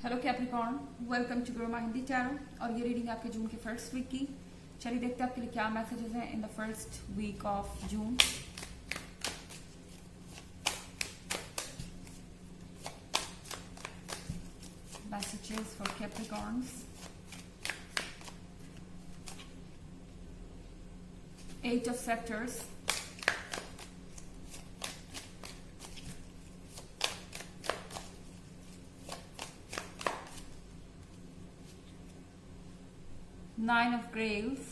Hello Capricorn, welcome to Guruma Hindi tarot. और ये reading आपके जून के फर्स्ट वीक की। चलिए देखते हैं आपके लिए क्या मैसेजेस हैं in the first week of June. Messages for Capricorns. 8 of Scepters, Nine of Grails,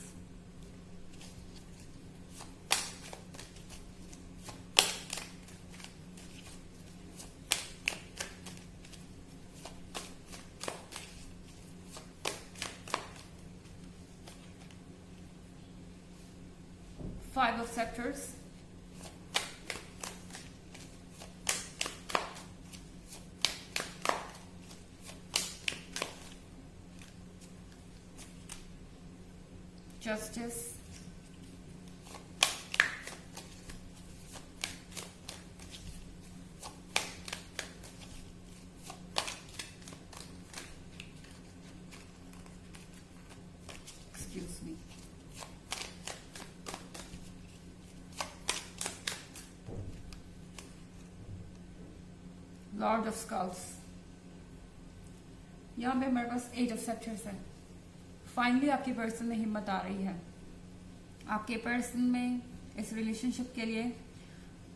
Five of Scepters, Justice, excuse me, Lord of Skulls। यहाँ पे हमारे पास 8 of Scepters है। फाइनली आपके पर्सन में हिम्मत आ रही है। आपके पर्सन में इस रिलेशनशिप के लिए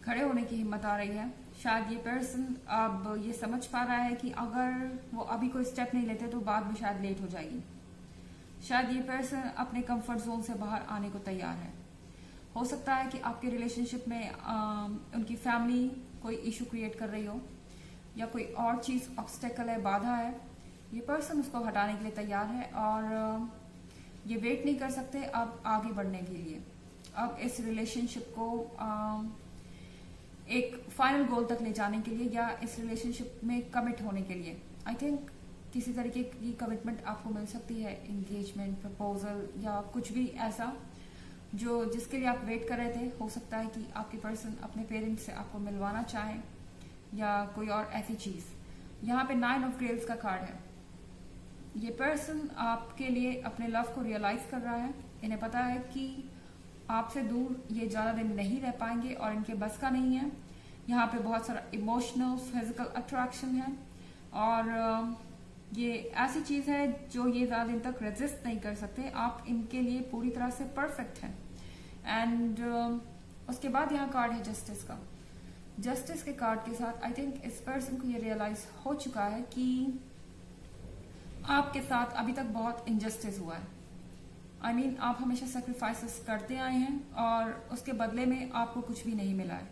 खड़े होने की हिम्मत आ रही है। शायद ये पर्सन अब ये समझ पा रहा है कि अगर वो अभी कोई स्टेप नहीं लेते तो बाद में शायद लेट हो जाएगी। शायद ये पर्सन अपने कंफर्ट जोन से बाहर आने को तैयार है। हो सकता है कि आपके रिलेशनशिप में उनकी फैमिली कोई इशू क्रिएट कर रही हो या कोई और चीज ऑब्स्टेकल है, बाधा है। ये पर्सन उसको हटाने के लिए तैयार है और ये वेट नहीं कर सकते अब आगे बढ़ने के लिए। अब इस रिलेशनशिप को एक फाइनल गोल तक ले जाने के लिए या इस रिलेशनशिप में कमिट होने के लिए आई थिंक किसी तरीके की कमिटमेंट आपको मिल सकती है। एंगेजमेंट, प्रपोजल या कुछ भी ऐसा जो जिसके लिए आप वेट कर रहे थे। हो सकता है कि आपके पर्सन अपने पेरेंट्स से आपको मिलवाना चाहें या कोई और ऐसी चीज। यहाँ पे 9 of Grails का कार्ड है। ये पर्सन आपके लिए अपने लव को रियलाइज कर रहा है। इन्हें पता है कि आपसे दूर ये ज्यादा दिन नहीं रह पाएंगे और इनके बस का नहीं है। यहाँ पे बहुत सारा इमोशनल, फिजिकल अट्रैक्शन है और ये ऐसी चीज है जो ये ज्यादा दिन तक रेजिस्ट नहीं कर सकते। आप इनके लिए पूरी तरह से परफेक्ट हैं। एंड उसके बाद यहाँ कार्ड है जस्टिस का। जस्टिस के कार्ड के साथ आई थिंक इस पर्सन को ये रियलाइज हो चुका है कि आपके साथ अभी तक बहुत इनजस्टिस हुआ है। आई मीन आप हमेशा सेक्रीफाइसेस करते आए हैं और उसके बदले में आपको कुछ भी नहीं मिला है।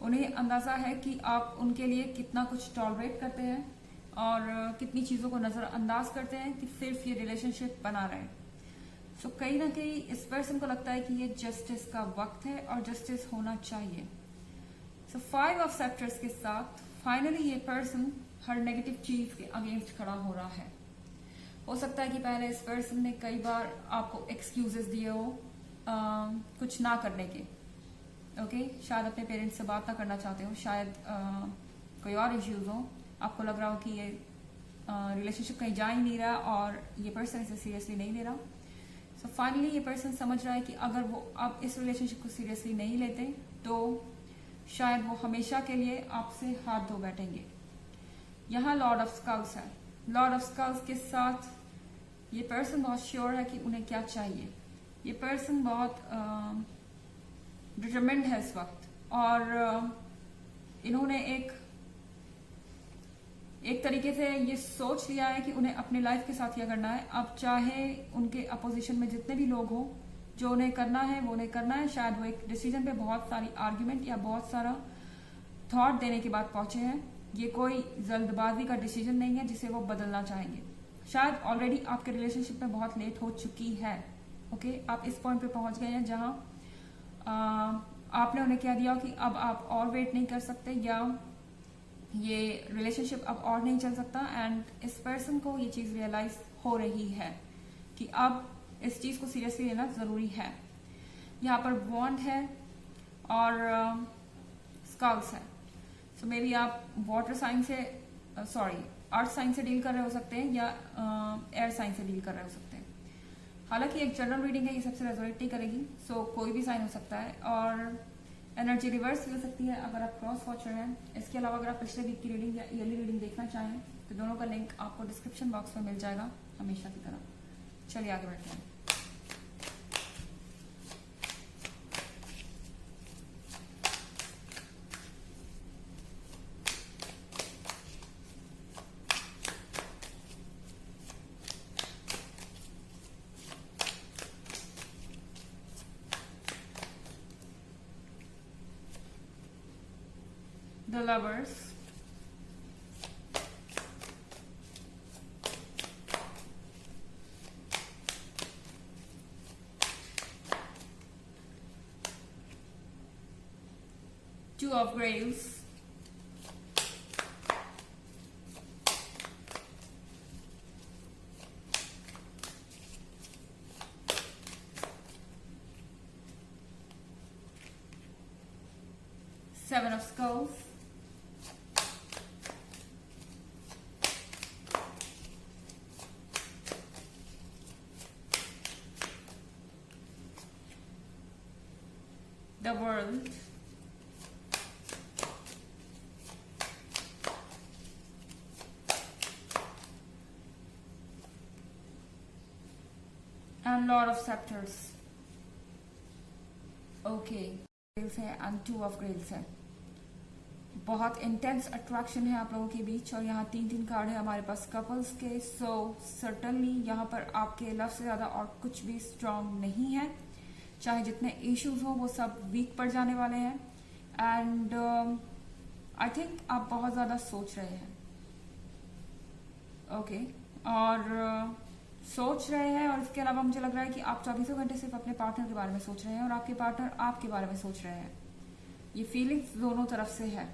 उन्हें अंदाजा है कि आप उनके लिए कितना कुछ टॉलरेट करते हैं और कितनी चीजों को नजरअंदाज करते हैं कि सिर्फ ये रिलेशनशिप बना रहे। सो कहीं ना कहीं इस पर्सन को लगता है कि ये जस्टिस का वक्त है और जस्टिस होना चाहिए। सो 5 of Scepters के साथ फाइनली ये पर्सन हर नेगेटिव चीज के अगेंस्ट खड़ा हो रहा है। हो सकता है कि पहले इस पर्सन ने कई बार आपको एक्सक्यूजेस दिए हो कुछ ना करने के। ओके, शायद अपने पेरेंट्स से बात ना करना चाहते हो, शायद कोई और इश्यूज हो। आपको लग रहा हो कि ये रिलेशनशिप कहीं जा ही नहीं रहा और ये पर्सन इसे सीरियसली नहीं ले रहा। सो फाइनली ये पर्सन समझ रहा है कि अगर वो अब इस रिलेशनशिप को सीरियसली नहीं लेते तो शायद वो हमेशा के लिए आपसे हाथ धो बैठेंगे। यहाँ लॉर्ड ऑफ स्कल्स है। लॉर्ड ऑफ स्कल्स के साथ ये पर्सन बहुत श्योर है कि उन्हें क्या चाहिए। ये पर्सन बहुत डिटरमिन्ड है इस वक्त और इन्होंने एक तरीके से ये सोच लिया है कि उन्हें अपने लाइफ के साथ क्या करना है। अब चाहे उनके अपोजिशन में जितने भी लोग हो, जो उन्हें करना है वो उन्हें करना है। शायद वो एक डिसीजन पे बहुत सारी आर्ग्यूमेंट या बहुत सारा थॉट देने के बाद पहुंचे हैं। ये कोई जल्दबाजी का डिसीजन नहीं है जिसे वो बदलना चाहेंगे। शायद ऑलरेडी आपके रिलेशनशिप में बहुत लेट हो चुकी है। ओके, आप इस पॉइंट पे पहुंच गए हैं जहां आपने उन्हें कह दिया कि अब आप और वेट नहीं कर सकते या ये रिलेशनशिप अब और नहीं चल सकता। एंड इस पर्सन को ये चीज रियलाइज हो रही है कि अब इस चीज को सीरियसली लेना जरूरी है। यहाँ पर वॉन्ड है और स्कल्स है। सो मे बी आप वाटर साइन से अर्थ साइन से डील कर रहे हो सकते हैं या एयर साइन से डील कर रहे हो सकते हैं। हालांकि एक जनरल रीडिंग है, ये सबसे रेजोनेट नहीं करेगी, सो कोई भी साइन हो सकता है और एनर्जी रिवर्स हो सकती है अगर आप क्रॉस वॉचर हैं। इसके अलावा अगर आप पिछले वीक की रीडिंग या ईयरली रीडिंग देखना चाहें तो दोनों का लिंक आपको डिस्क्रिप्शन बॉक्स में मिल जाएगा हमेशा की तरह। चलिए आगे बढ़ते हैं। The Lovers, Two of Graves, Seven of Skulls, The World, and Lord of Scepters. Okay, grails है एंड टू ऑफ ग्रेल्स है। बहुत इंटेंस अट्रैक्शन है आप लोगों के बीच और यहाँ तीन कार्ड है हमारे पास कपल्स के। सो सर्टनली यहाँ पर आपके लव से ज्यादा और कुछ भी स्ट्रांग नहीं है। चाहे जितने इश्यूज हो वो सब वीक पड़ जाने वाले हैं एंड आई थिंक आप बहुत ज्यादा सोच रहे हैं। ओके, और सोच रहे हैं और इसके अलावा मुझे लग रहा है कि आप 24 घंटे सिर्फ अपने पार्टनर के बारे में सोच रहे हैं और आपके पार्टनर आपके बारे में सोच रहे हैं। ये फीलिंग्स दोनों तरफ से है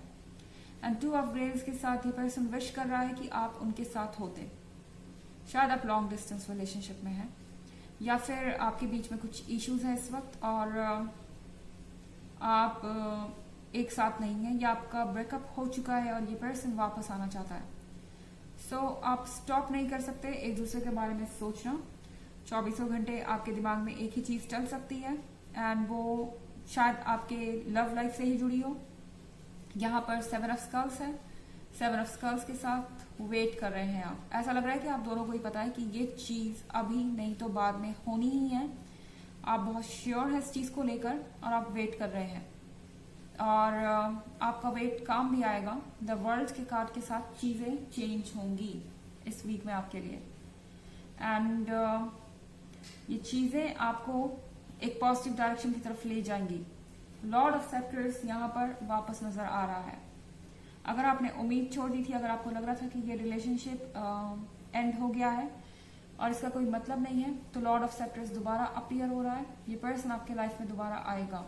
एंड टू ऑफ ग्रेव्स के साथ ये पर्सन विश कर रहा है कि आप उनके साथ होते। शायद आप लॉन्ग डिस्टेंस रिलेशनशिप में हैं या फिर आपके बीच में कुछ इश्यूज हैं इस वक्त और आप एक साथ नहीं हैं या आपका ब्रेकअप हो चुका है और ये पर्सन वापस आना चाहता है। सो आप स्टॉप नहीं कर सकते एक दूसरे के बारे में सोचना। 24 घंटे आपके दिमाग में एक ही चीज चल सकती है एंड वो शायद आपके लव लाइफ से ही जुड़ी हो। यहाँ पर 7 ऑफ स्कल्स है। 7 ऑफ स्कल्स के साथ वेट कर रहे हैं आप। ऐसा लग रहा है कि आप दोनों को ही पता है कि ये चीज अभी नहीं तो बाद में होनी ही है। आप बहुत श्योर है इस चीज को लेकर और आप वेट कर रहे हैं और आपका वेट काम भी आएगा। द वर्ल्ड के कार्ड के साथ चीजें चेंज होंगी इस वीक में आपके लिए एंड ये चीजें आपको एक पॉजिटिव डायरेक्शन की तरफ ले जाएंगी। लॉर्ड ऑफ सेक्टर्स यहाँ पर वापस नजर आ रहा है। अगर आपने उम्मीद छोड़ दी थी, अगर आपको लग रहा था कि ये रिलेशनशिप एंड हो गया है और इसका कोई मतलब नहीं है, तो लॉर्ड ऑफ सेक्टर्स दोबारा अपीयर हो रहा है। ये पर्सन आपके लाइफ में दोबारा आएगा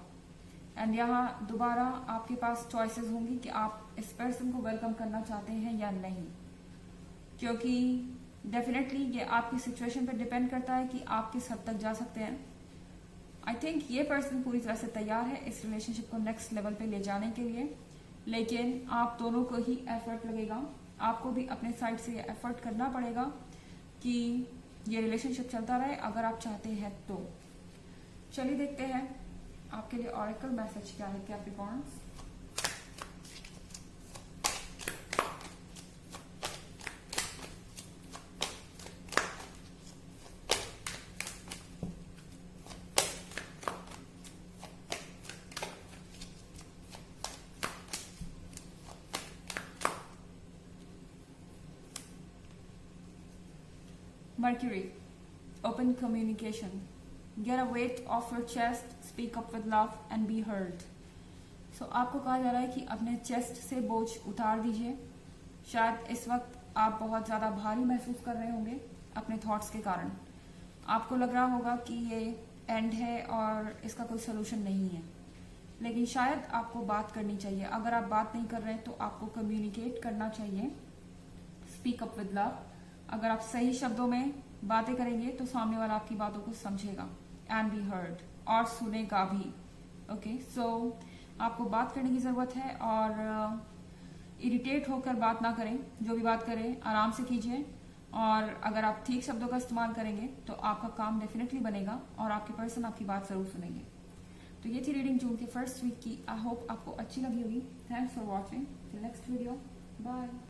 एंड यहाँ दोबारा आपके पास चॉइसेस होंगी कि आप इस पर्सन को वेलकम करना चाहते हैं या नहीं, क्योंकि डेफिनेटली ये आपकी सिचुएशन पर डिपेंड करता है कि आप किस हद तक जा सकते हैं। आई थिंक ये पर्सन पूरी तरह से तैयार है इस रिलेशनशिप को नेक्स्ट लेवल पे ले जाने के लिए, लेकिन आप दोनों को ही एफर्ट लगेगा। आपको भी अपने साइड से एफर्ट करना पड़ेगा कि ये रिलेशनशिप चलता रहे अगर आप चाहते हैं तो। चलिए देखते हैं आपके लिए ऑरेकल मैसेज क्या है Capricorns. Mercury, open communication. Get a weight off your chest, speak up with love and be heard. So आपको कहा जा रहा है कि अपने चेस्ट से बोझ उतार दीजिए। शायद इस वक्त आप बहुत ज्यादा भारी महसूस कर रहे होंगे अपने थॉट्स के कारण। आपको लग रहा होगा कि ये एंड है और इसका कोई सोल्यूशन नहीं है, लेकिन शायद आपको बात करनी चाहिए। अगर आप बात नहीं कर रहे हैं तो आपको कम्युनिकेट करना चाहिए। Speak up with love. अगर आप सही शब्दों में बातें करेंगे तो सामने वाला आपकी बातों को समझेगा एंड बी हर्ड, और सुनेगा भी। ओके, सो आपको बात करने की जरूरत है और इरिटेट होकर बात ना करें, जो भी बात करें आराम से कीजिए, और अगर आप ठीक शब्दों का इस्तेमाल करेंगे तो आपका काम डेफिनेटली बनेगा और आपके पर्सन आपकी बात जरूर सुनेंगे। तो ये थी रीडिंग जून के फर्स्ट वीक की। आई होप आपको अच्छी लगी होगी। Thanks for watching. Next video, bye.